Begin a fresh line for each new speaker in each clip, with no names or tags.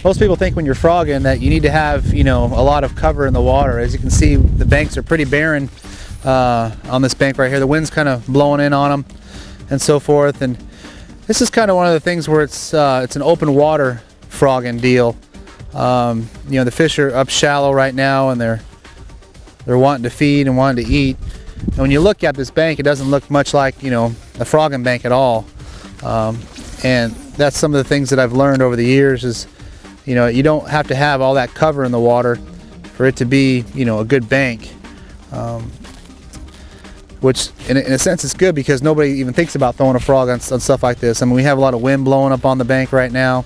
most people think when you're frogging that you need to have, you know, a lot of cover in the water. As you can see, the banks are pretty barren on this bank right here. The wind's kind of blowing in on them and so forth. And this is kind of one of the things where it's an open water frogging deal. You know, the fish are up shallow right now, and they're wanting to feed and wanting to eat. And when you look at this bank, it doesn't look much like, you know, a frogging bank at all. And that's some of the things that I've learned over the years is, you know, you don't have to have all that cover in the water for it to be, you know, a good bank. Which in a sense is good because nobody even thinks about throwing a frog on stuff like this. I mean, we have a lot of wind blowing up on the bank right now,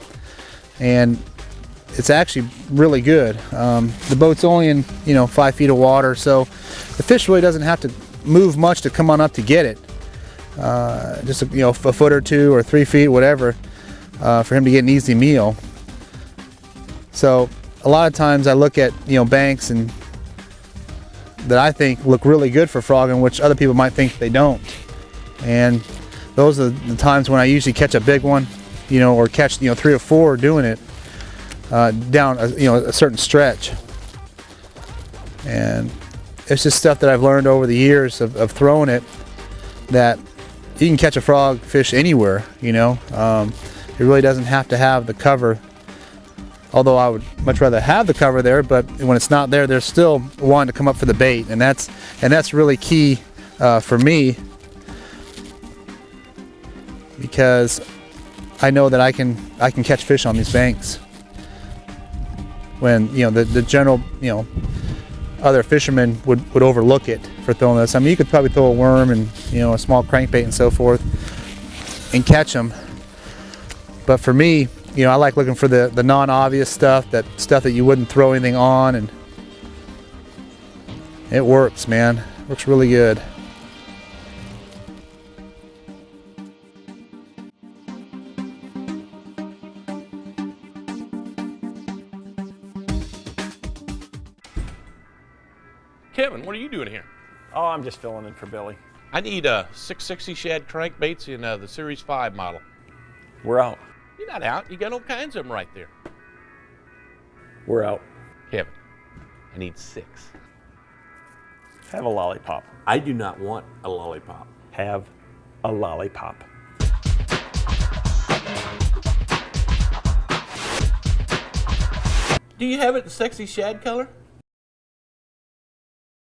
and it's actually really good. The boat's only in, you know, 5 feet of water, so the fish really doesn't have to move much to come on up to get it. Just you know, a foot or 2 or 3 feet, whatever, for him to get an easy meal. So a lot of times I look at, you know, banks and that I think look really good for frogging, which other people might think they don't. And those are the times when I usually catch a big one, you know, or catch, you know, 3 or 4 doing it down, you know, a certain stretch. And it's just stuff that I've learned over the years of throwing it, that you can catch a frog fish anywhere, you know. It really doesn't have to have the cover. Although I would much rather have the cover there, but when it's not there, they're still wanting to come up for the bait, and that's really key for me, because I know that I can catch fish on these banks. When, you know, the general, you know, other fishermen would overlook it for throwing this. I mean, you could probably throw a worm and, you know, a small crankbait and so forth and catch them, but for me, you know, I like looking for the non-obvious stuff, that stuff that you wouldn't throw anything on, and it works, man. It works really good.
Kevin, what are you doing here?
Oh, I'm just filling in for Billy.
I need 660 shad crankbaits in the Series 5 model.
We're out.
You're not out. You got all kinds of them right there.
We're out.
Kevin, I need 6.
Have a lollipop.
I do not want a lollipop.
Have a lollipop.
Do you have it in sexy shad color?